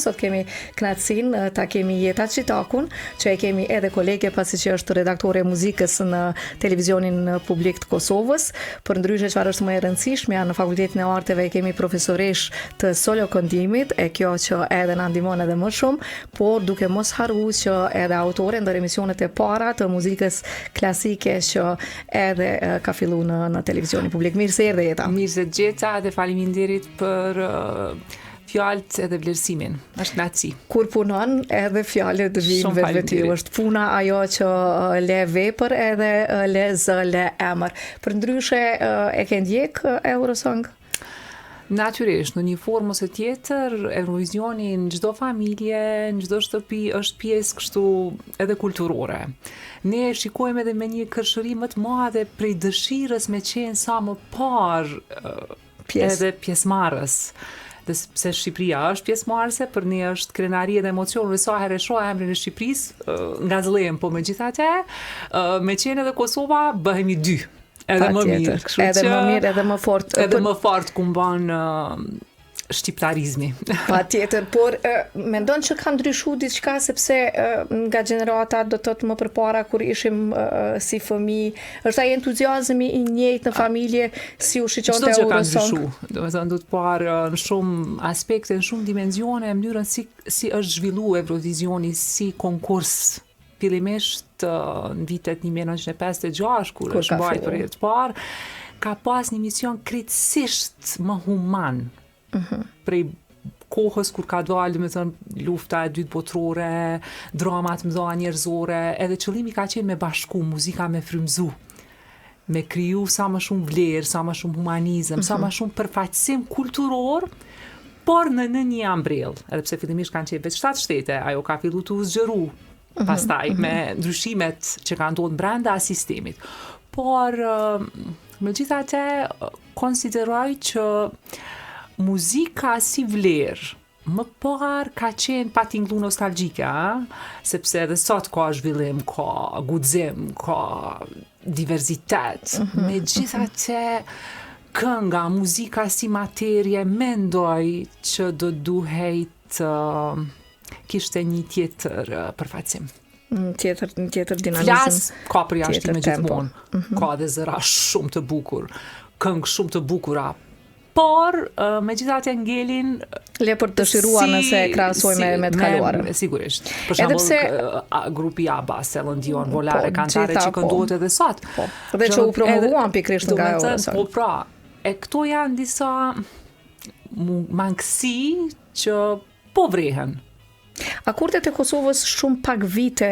Sot kemi knatësinë ta kemi Jeta Qitakun, që e kemi edhe kolege pasi që është redaktore e muzikës në televizionin publik të Kosovës. Për ndryshe çfarë është më e rëndësishme, në Fakultetin e Arteve kemi profesoresh të solo këndimit, e kjo që edhe na ndihmon edhe më shumë, por duke mos harruar që edhe autore ndër emisionet e para të muzikës klasike që edhe ka filluar në televizionin publik. Mirë se erdhe Jeta. Mirë se gjeta dhe faleminderit për fjalët edhe vlerësimin. Është kënaqësi. Kur punon, edhe fjalët vijnë vetveti. Është puna ajo që le vepër edhe le zë le emër. Për ndryshe e ke ndjek Eurosong? Natyrisht, në një formë ose tjetër, Eurovisioni në çdo familje, në çdo shtëpi është pjesë kështu edhe kulturore. Ne shikojmë edhe me një kërshëri më të madhe prej dëshirës me qenë sa më parë edhe pjesëmarrës. Dhe sepse Shqipëria është pjesëmarrëse, për ne është krenari edhe emocion, sa herë shoh emrin e Shqipërisë, ngazëllehem, po megjithatë, me qenë edhe Kosova bëhemi dy. Edhe më mirë, edhe më mirë, edhe më fort. Edhe më fort ku mban shqiptarizmi. Patjetër, por mendon që ka ndryshuar diçka sepse nga gjenerata do të thotë më përpara kur ishim si fëmijë, është ai entuziazmi i njëjtë në familje si u shiqonte Eurosong. Domethënë do të parë në shumë aspekte, në shumë dimensione, mënyrën si është zhvilluar Eurovisioni si konkurs. Fillimisht në vitet 1956, kur është mbajtur për herë të parë, ka pas një mision krejtësisht më human. Prej kohës kur ka dalë, domethënë, lufta e dytë botërore, dramat mëdha njerëzore, edhe qëllimi ka qenë me bashku muzika, me frymëzu, me kriju sa më shumë vlerë, sa më shumë humanizëm, sa më shumë përfaqësim kulturor, por në një ambrell, edhe pse fillimisht kanë qenë vetë 7 shtete, ajo ka filluar të zgjeru pastaj me ndryshimet që kanë ndodhur brenda sistemit. Por megjithatë konsideroj që muzika si vlerë më parë ka qenë pa tingëllu nostalgjike, sepse edhe sot ka zhvillim, ka guxim, ka diverzitet. Megjithatë kënga, muzika si materje, mendoj që do duhej të kishte një tjetër përfaqësim. Tjetër dinamizëm. Flas ka përjashtime gjithmonë. Ka dhe zëra shumë të bukur, këngë shumë të bukura. Por megjithatë ngelin le për të dëshiruar nëse krahasojmë me të kaluarën. Sigurisht. Për shembull grupi ABBA, Celine Dion, volare kantare që këndohet edhe sot. Dhe që u promovuan pikërisht nga Eurosong. Po pra, e këto janë disa mangësi që po vrehen. Akordet e Kosovës shumë pak vite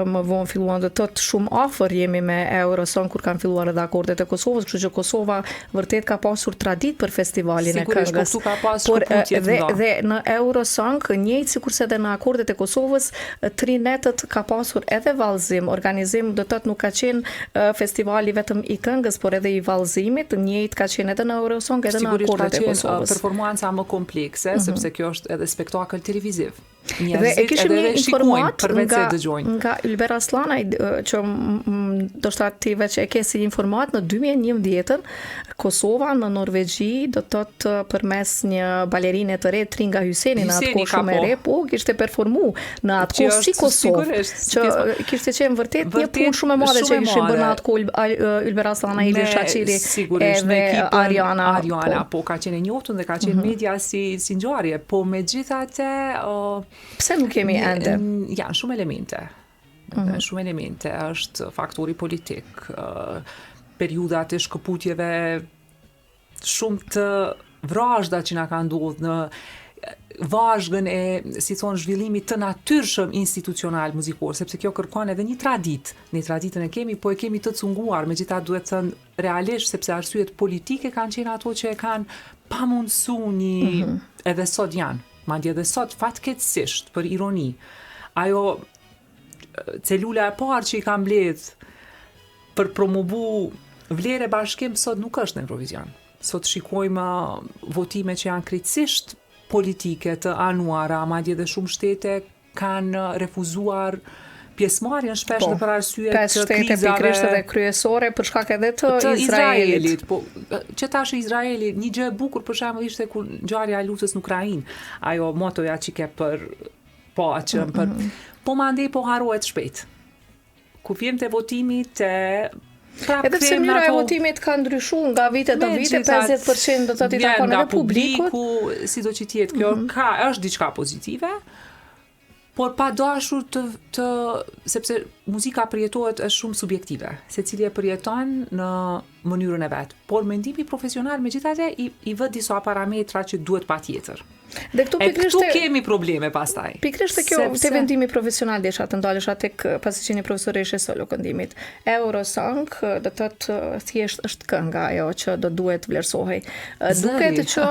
më vonë filluan, do të thotë shumë afër jemi me Eurosong kur kanë filluar edhe akordet e Kosovës, kështu që Kosova vërtet ka pasur traditë për festivalin e këngës. Por dhe në Eurosong, njëjtë sikurse edhe në akordet e Kosovës, trinetët ka pasur edhe vallëzim, organizim, do të thotë nuk ka qenë festivali vetëm i këngës, por edhe i vallëzimit, njëjtë ka qenë edhe në Eurosong, edhe në akordet e Kosovës. Performanca më komplekse, sepse kjo është edhe spektakël televiziv. Dhe e kishim një informat nga Ylber Aslanaj që do shta ti veç e ke si informat në 2011 Kosova në Norvegji do të thotë përmes një balerine të re Tringa Hyseni në atë kohë shumë e re, po kishte performu në atë kohë si Kosovë, që kishte qenë vërtet një punë shumë e madhe që ishin bërë në atë kohë Ylber Aslanaj, Ilir Shaqiri edhe Ariana. Po ka qenë njoftun dhe ka qenë media si ngjarje, po megjithatë pse nuk kemi ende? Janë shumë elemente. Shumë elemente. Është faktori politik, periudat e shkëputjeve shumë të vrazhda që na kanë ndodhur në vazhgën e, si thonë, zhvillimit të natyrshëm institucional muzikor, sepse kjo kërkon edhe një traditë. Ne traditën e kemi, po e kemi të cunguar, megjithatë duhet të thënë realisht, sepse arsyet politike kanë qenë ato që e kanë pamundsu edhe sot janë. Madje edhe sot fatkeqësisht, për ironi, ajo celula e parë që i ka mbledh për promovu vlerë e bashkim sot nuk është në Eurovision. Sot shikojmë votime që janë krejtësisht politike të anuara, madje edhe shumë shtete kanë refuzuar pjesëmarrjen shpesh Po, dhe për arsye 5 të shtete pikërisht edhe krizave kryesore për shkak edhe të të Izraelit. Izraelit. Po, që tash Izraeli, një gjë e bukur për shembull ishte kur ngjarja e luftës në Ukrainë, ajo motoja që ke për paqen, për po mandej po harrohet shpejt. Kur vjen te votimi Edhe pse mënyra e votimit ka ndryshuar nga vite të vite, 50% do të thotë i takon edhe publikut. Sido që tjetë, kjo është diçka pozitive, por pa dashur sepse muzika përjetohet është shumë subjektive, secili e përjeton në mënyrën e vet. Por mendimi profesional megjithatë i vë disa parametra që duhet patjetër. Dhe këtu kemi probleme pastaj. Pikërisht kjo te vendimi profesional desha të ndalesha tek pasi që një profesoreshe solo këndimit. Eurosong do të thotë thjesht është kënga ajo që do duhet vlerësohej. Duket që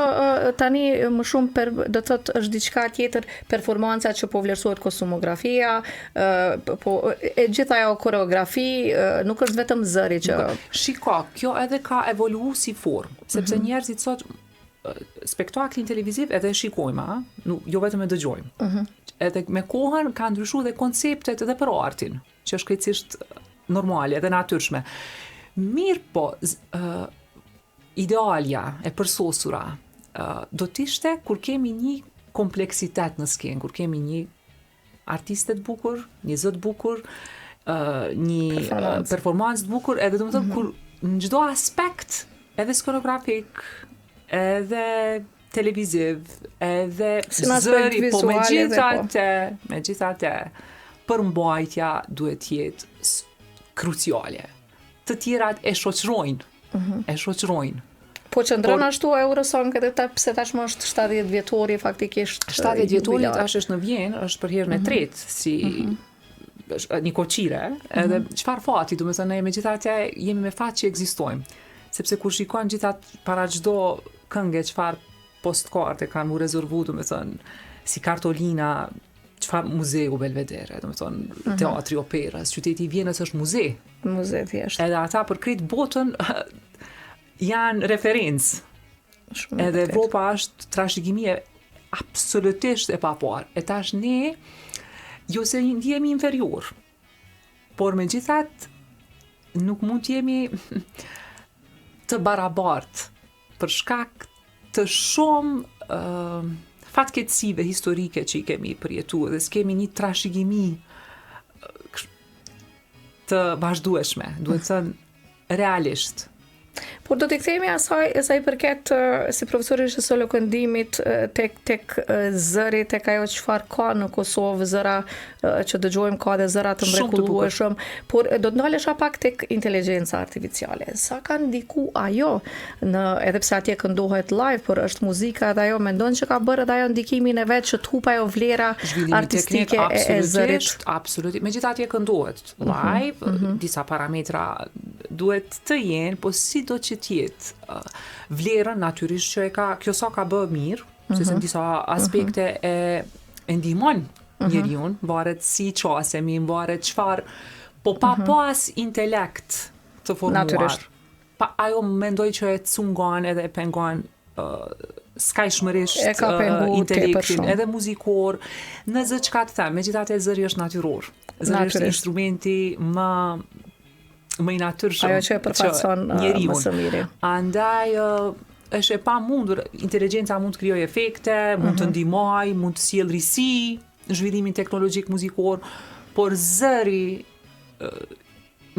tani më shumë do të thotë është diçka tjetër, performanca që po vlerësohet kostumografia, po e gjitha ajo koreografi, nuk është vetëm zëri që Shiko, kjo edhe ka evoluar si formë, sepse njerëzit sot spektaklin televiziv edhe shikojmë, jo vetëm e dëgjojmë. Edhe me kohën ka ndryshuar dhe konceptet edhe për artin, që është krejtësisht normale edhe natyrshme. Mirë po, idealja e përsosura do t'ishte kur kemi një kompleksitet në skenë, kur kemi një artistet bukur, një zët bukur, një performancë bukur, edhe do më thëmë kur në çdo aspekt, edhe skenografik, edhe televiziv, edhe zëri, po me gjithate, përmbajtja duhet jetë kruciale. Të tjerat e shoqërojnë. Po që ndron ashtu Eurosong edhe pse tashmë është 70 vjetori faktikisht. 70 vjetori tash është në Vjenë, është për herën e tretë si një koqire, edhe çfarë fati, do të thënë ne megjithatë jemi me fat që ekzistojmë. Sepse kur shikojmë gjithat para çdo këngë çfarë postkarte kanë u rezervuar, do të thënë, si kartolina, çfarë muzeu Belvedere, do të thënë, teatri operës, qyteti i Vjenës është muze. Muze thjesht. Edhe ata për krejt botën janë referencë. Edhe Evropa është trashëgimi absolutisht e paparë. E tash ne, jo se jemi inferior, por megjithatë nuk mund të jemi të barabartë për shkak të shumë fatkeqësive historike që i kemi përjetuar dhe s'kemi një trashëgimi të vazhdueshme, duhet të thënë realisht. Por do t'i kthehemi asaj përket si profesorisë solo këndimit tek zëri, tek ajo çfarë ka në Kosovë, zëra që dëgjojmë ka dhe zëra të mrekullueshëm, por do të ndalesha pak tek inteligjenca artificiale. Sa ka ndiku ajo edhe pse atje këndohet live, por është muzika dhe ajo mendon që ka bërë edhe ajo ndikimin e vet që t'hupa ajo vlera artistike e zërit. Absolutisht. Megjithatë atje këndohet live, disa parametra duhet të jenë, po sido që tjetë vlerën natyrisht që kjo sa ka bë mirë, se në disa aspekte e ndihmon njeriun, varet si qasemi, varet çfarë, po pa pas intelekt të formuar. Pa ajo mendoj që e cungon edhe e pengon skajshmërisht intelektin, edhe muzikor, në zë çka të them, megjithatë zëri është natyror. Zëri është instrumenti më i natyrshëm ajo që e përfaqëson më së miri. Andaj është e pamundur, inteligjenca mund të krijojë efekte, mund të ndihmojë, mund të sjellë risi, zhvillimin teknologjik muzikor, por zëri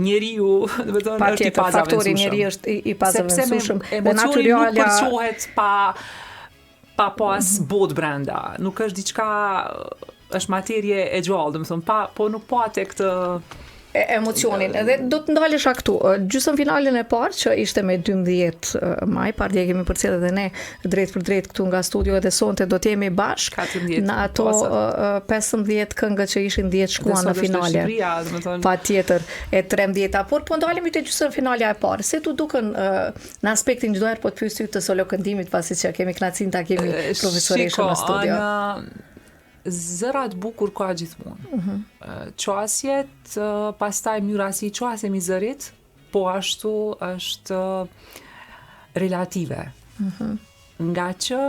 njeriu, do të thonë, është i pazavendësueshëm. Faktori njeri është i pazavendësueshëm dhe natyrali nuk përçohet pa pas bot brenda. Nuk është diçka, është materje e gjallë, do të thonë, po nuk pa tek të emocionin. Edhe do të ndalesha këtu. Gjysmëfinalen e parë që ishte me 12 maj, partje kemi përcjellë edhe ne drejt për drejt këtu nga studio edhe sonte do të jemi bashkë në ato 15 këngë që ishin 10 shkuan në finale. Patjetër e 13-a, por po ndalemi te gjysmëfinalja e parë. Se tu duken në aspektin çdo herë po të pyes ty të solo këndimit pasi që kemi kënaqësinë ta kemi profesoreshën në studio. Zërat bukur ka gjithmonë. Qasjet, pastaj mënyra si qasemi zërit, po ashtu është relative. Nga që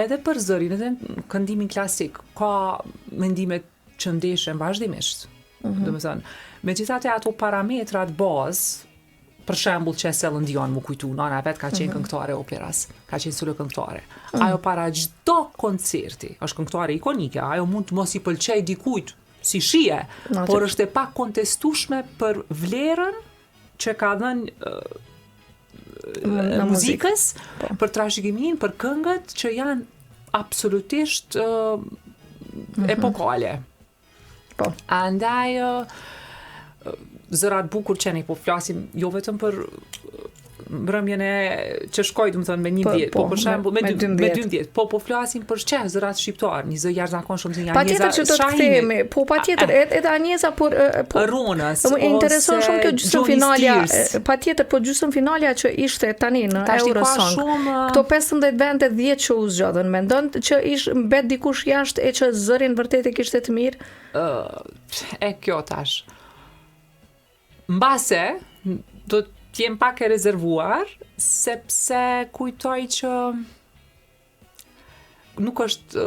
edhe për zërin, edhe në këndimin klasik, ka mendimet që ndeshen vazhdimisht. Domethënë, megjithatë ato parametrat bazë, për shembull që Celine Dion më kujtu, nana vet ka qenë këngëtare operas, ka qenë solo këngëtare. Ajo para çdo koncerti, është këngëtare ikonike, ajo mund të mos i pëlqej dikujt si shije, por është e pa kontestueshme për vlerën që ka dhënë muzikës, për trashëgiminë, për këngët që janë absolutisht epokale. Po. Andaj zërat bukur që ne po flasim jo vetëm për mbrëmjen e që shkoj, domethënë me 1 vjet, po për shembull me 12, po flasim për çfarë zërat shqiptar, një zë jashtëzakonshëm si Patjetër që do të kthehemi, po patjetër edhe Anjeza por Ronës. Më intereson shumë kjo gjysmëfinalja, patjetër, po gjysmëfinalja që ishte tani në Eurosong. Këto 15 vende 10 që u zgjodhen, mendon që mbet dikush jashtë e që zërin vërtet e kishte të mirë? E kjo tash. Mbase do të jem pak e rezervuar, sepse kujtoj që nuk është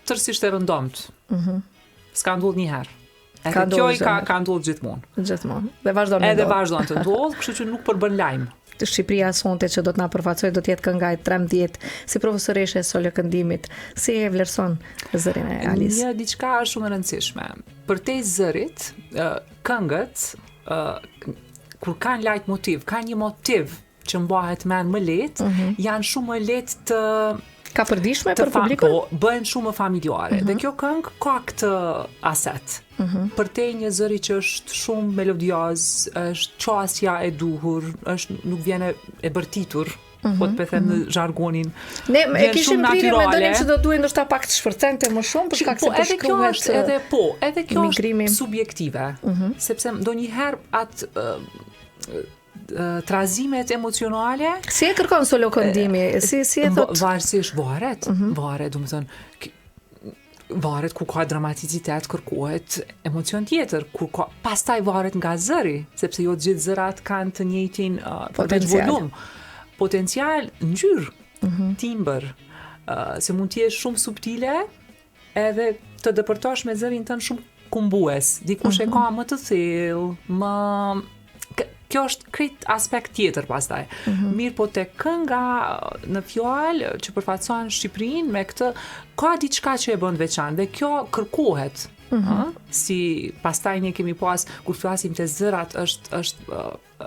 tërësisht e rëndomt. S'ka ndodhur një herë. Edhe kjo ka ndodhur gjithmonë. Gjithmonë. Dhe vazhdon të ndodhë, kështu që nuk përbën lajm. Shqipëria sonte që do të na përfaqësoj do të jetë kënga e 13 si profesoreshe e solo këndimit. Si e vlerëson zërin e Alis? Një diçka është shumë e rëndësishme. Përtej zërit, këngët kur kanë lajt motiv, ka një motiv që mbahet men më lehtë, janë shumë më lehtë të ka përditshme për publikun? Po, bëhen shumë familjare. Dhe kjo këngë ka këtë aset. Përtej një zëri që është shumë melodioz, është qasja e duhur, nuk vjen e bërtitur, po të them në żargonin. Ne e kishim prirje me dënim që do duhet ndoshta pak të shpërthente më shumë për shkak se po shkruhet. Edhe kjo është subjektive, sepse ndonjëherë atë trazimet emocionale. Si e kërkon solo këndimi? Si e thot? Varësisht varet, domethënë varet ku ka dramaticitet, kërkohet emocion tjetër, pastaj varet nga zëri, sepse jo të gjithë zërat kanë të njëjtin volum. Potencial, ngjyrë, timbër, se mund të jesh shumë subtile edhe të dëpërtosh me zërin tënd shumë kumbues. Dikush e ka më të thellë, kjo është krejt aspekt tjetër pastaj. Mirë, po te kënga në fjalë që përfaqëson Shqipërinë me këtë ka diçka që e bën veçantë dhe kjo kërkohet. Si pastaj ne kemi pas kur flasim te zërat është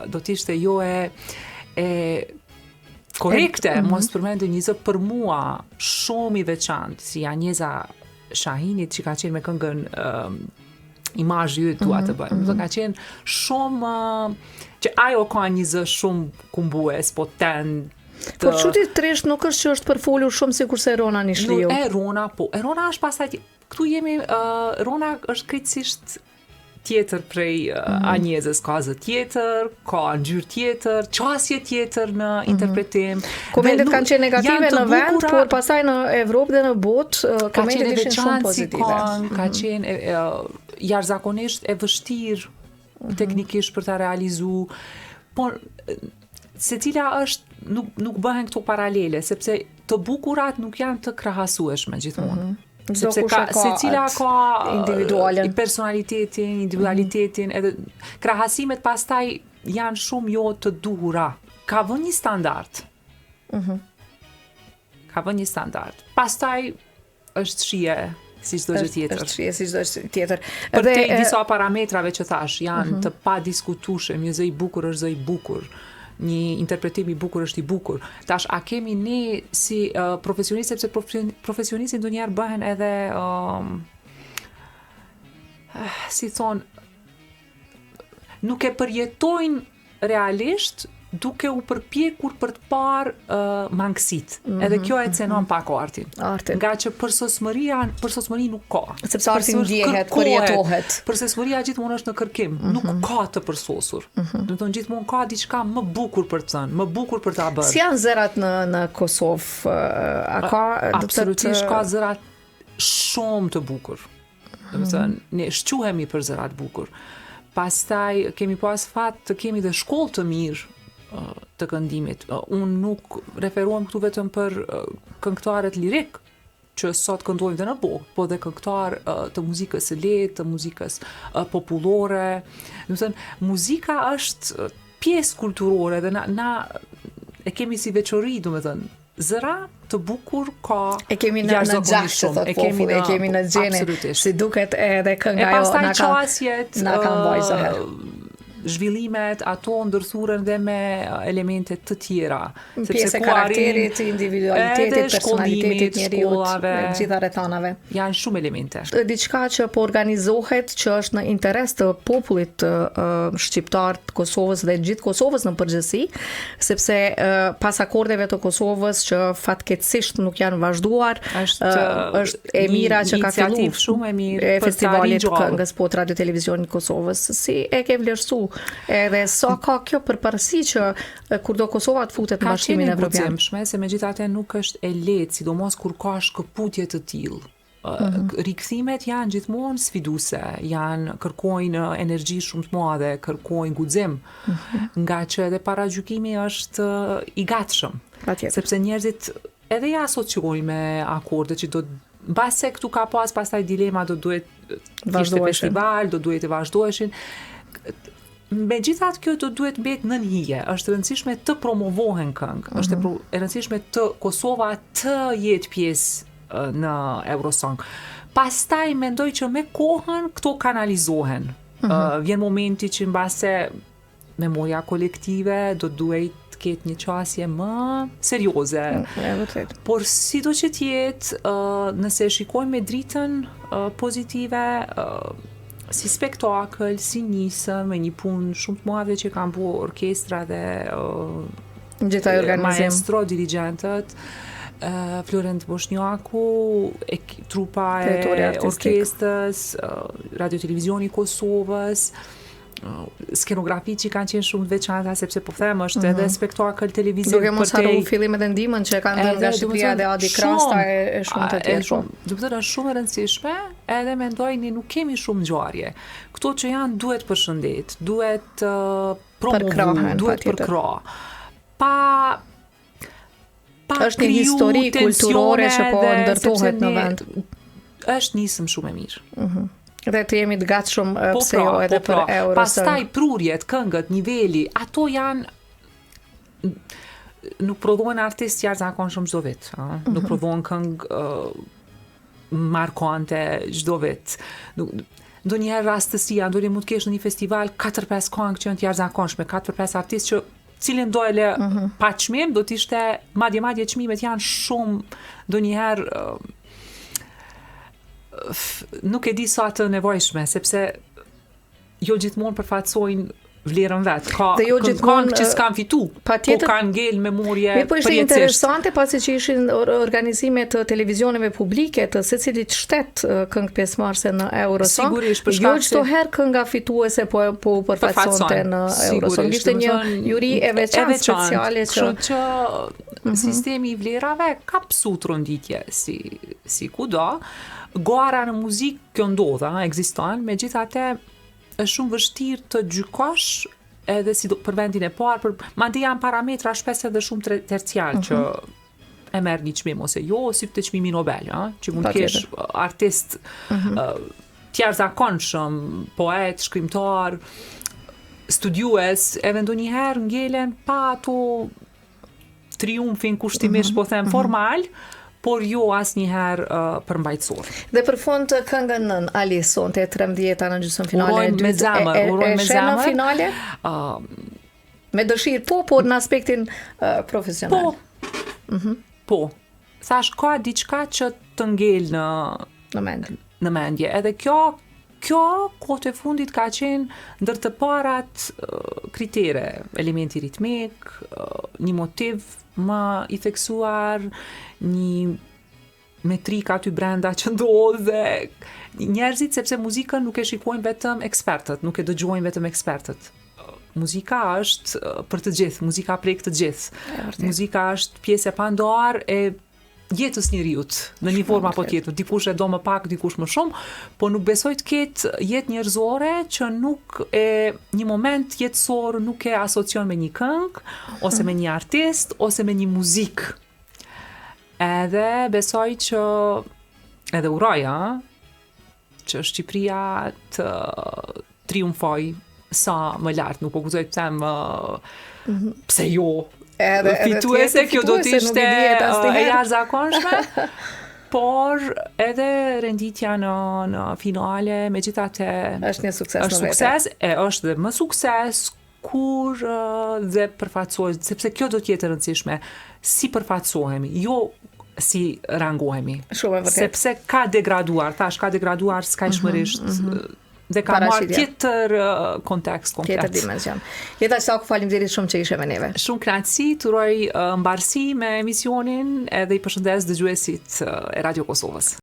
do të ishte jo e korrekte, mos përmendu një zë për mua shumë i veçantë si Anjeza Shahinit që ka qenë me këngën imazhi ju dua të bëjmë. Do ka qenë shumë që ajo ka një zë shumë kumbues, potent. Por çuti tresht nuk është që është përfolur shumë sikurse Rona Nishliu. Rona është pastaj këtu jemi Rona është krejtësisht tjetër prej Anjezës, ka zë tjetër, ka ngjyrë tjetër, qasje tjetër në interpretim. Komentet kanë qenë negative në vend, por pastaj në Evropë dhe në botë komentet ishin shumë pozitive. Ka qenë jashtëzakonisht e vështirë teknikisht për ta realizu, por secila është nuk bëhen këto paralele, sepse të bukurat nuk janë të krahasueshme gjithmonë. Sepse secila ka personalitetin, individualitetin, edhe krahasimet pastaj janë shumë jo të duhura. Ka vënë një standard. Pastaj është shije si çdo gjë tjetër. Është shije si çdo gjë tjetër. Përtej disa parametrave që thash, janë të padiskutueshëm, një zë i bukur është zë i bukur. Një interpretim i bukur është i bukur. Tash, a kemi ne si profesionistë, sepse profesionistë ndonjëherë bëhen edhe si thon, nuk e përjetojnë realisht duke u përpjekur për të parë mangësit. Edhe kjo e cenon pak artin. Nga që përsosmëri nuk ka. Sepse arti ndjehet, përjetohet. Përsosmëria gjithmonë është në kërkim. Nuk ka të përsosur. Do të thonë gjithmonë ka diçka më bukur për të thënë, më bukur për ta bërë. Si janë zërat në Kosovë? Absolutisht ka zërat shumë të bukur. Do të thënë, ne shquhemi për zërat bukur. Pastaj kemi pas fat të kemi dhe shkollë të mirë të këndimit. Unë nuk referuam këtu vetëm për këngëtarët lirik, që sot këndojmë dhe në bokë, po dhe këngëtar të muzikës së lehtë, të muzikës popullore. Do të thënë, muzika është pjesë kulturore dhe na e kemi si veçori, do të thënë, zëra të bukur ka e kemi në gjak që thot popull, e kemi në gjene, si duket edhe kënga jo na ka mbajtur herë. Zhvillimet ato ndërthuren dhe me elemente të tjera. Pjesë e karakterit, individualitetit, personalitetit njeriut, gjitha rrethanave. Janë shumë elemente. Diçka që po organizohet që është në interes të popullit shqiptar të Kosovës dhe gjithë Kosovës në përgjithësi, sepse pas akordeve të Kosovës që fatkeqësisht nuk janë vazhduar, është e mira që ka filluar shumë e mirë për festivalit të këngës po Radio Televizionit Kosovës. Si e ke vlerësuar? Edhe sa ka kjo përparësi që kur do Kosova të futet në Bashkimin Evropian. Ka se megjithatë nuk është e lehtë, sidomos kur ka shkëputje të tillë. Rikthimet janë gjithmonë sfiduese, kërkojnë energji shumë të madhe, kërkojnë guxim, nga që edhe paragjykimi është i gatshëm. Sepse njerëzit edhe ja asociojnë me akorde që do mbase këtu ka pastaj dilema, do duhet kishte festival, do duhet të vazhdoheshin. Megjithatë kjo do duhet mbet nën hije. Është rëndësishme të promovohen këngë. Është e rëndësishme të Kosova të jetë pjesë në Eurosong. Pastaj mendoj që me kohën këto kanalizohen. Vjen momenti që mbase memoria kolektive do duhet të ketë një qasje më serioze. Por sido që t'jetë, nëse shikojmë me dritën pozitive, si spektakël, si nisëm, me një punë shumë të madhe që kanë bu orkestra dhe maestro, dirigentët, Florent Boshnjaku, trupa e orkestrës, Radio Televizioni Kosovës, skenografi që kanë qenë shumë të veçanta, sepse po them është edhe spektakël televiziv. Duke mos harru fillimet e ndihmën që kanë dhënë nga Shqipëria dhe Adi Krasta e shumë të tjerë. Do të thotë është shumë e rëndësishme, edhe mendoj ne nuk kemi shumë ngjarje. Këto që janë duhet përshëndet, duhet promovuar, duhet përkrah. Pa është një histori kulturore që po ndërtohet në vend. Është nisëm shumë e mirë. Dhe të jemi të gatshëm pse jo edhe për Eurosong. Pastaj prurjet, këngët, niveli, ato janë nuk prodhohen artistë jashtëzakonshëm çdo vit, nuk prodhohen këngë markante çdo vit. Ndonjëherë rastësia, ndonjëherë mund të kesh në një festival 4-5 këngë që janë të jashtëzakonshme, 4-5 artistë që cilin do ele pa çmim, do të ishte madje çmimet janë shumë ndonjëherë nuk e di sa të nevojshme, sepse jo gjithmonë përfaqësojnë vlerën vet. Ka këngë që s'kan fitu, po kanë ngel memorje përjetësisht. Po ishte interesante pasi që ishin organizime të televizioneve publike të secilit shtet këngë pjesëmarrëse në Eurosong. Sigurisht, për shkak çdo herë kënga fituese po përfaqësonte në Eurosong. Ishte një juri e veçantë speciale që sistemi i vlerave ka psu tronditje si kudo. Gara në muzikë kjo ndodh, ekziston, megjithatë është shumë vështirë të gjykosh edhe si për vendin e parë, madje janë parametra shpesh edhe shumë tercial që e merr një çmim ose jo, si të çmimi Nobel, që mund të kesh artist të jashtëzakonshëm, poet, shkrimtar, studiues, edhe ndonjëherë ngelen pa ato triumfin kushtimisht po them formal, por jo asnjëherë përmbajtësor. Dhe për fund këngën nën Alice sonte 13 në gjysmëfinale. Urojmë me zemër, urojmë me zemër. Në finale? Me dëshirë, por në aspektin profesional. Po. Thash ka diçka që të ngel në mendje. Edhe kjo kohët e fundit ka qenë ndër të parat kritere, elementi ritmik, një motiv më i theksuar, një metrik aty brenda që ndodh dhe njerëzit, sepse muzikën nuk e shikojnë vetëm ekspertët, nuk e dëgjojnë vetëm ekspertët. Muzika është për të gjithë, muzika prek të gjithë. Muzika është pjesë e pandoar e jetës njeriut në një formë apo tjetër. Dikush e do më pak, dikush më shumë, po nuk besoj të ketë jetë njerëzore që nuk një moment jetësor nuk e asocion me një këngë, ose me një artist, ose me një muzikë. Edhe besoj që edhe uroja që Shqipëria të triumfoj sa më lartë, nuk po guxoj të them pse jo. Edhe Fituese, kjo do të fituese, nuk ishte i dihet e asnjëherë. jashtëzakonshme. Por edhe renditja në finale, megjithatë Është një sukses është në vete. sukses, është dhe më sukses kur dhe përfaqësohet, sepse kjo do të jetë e rëndësishme, si përfaqësohemi, jo si rangohemi. Shumë e vërtet. Sepse ka degraduar skajshmërisht dhe ka marrë Parashitja. tjetër kontekst konkret. Tjetër dimension. Jeta Shtaku, faleminderit shumë që ishe me neve. Shumë kënaqësi, të uroj mbarësi me emisionin edhe i përshëndes dëgjuesit e Radio Kosovës.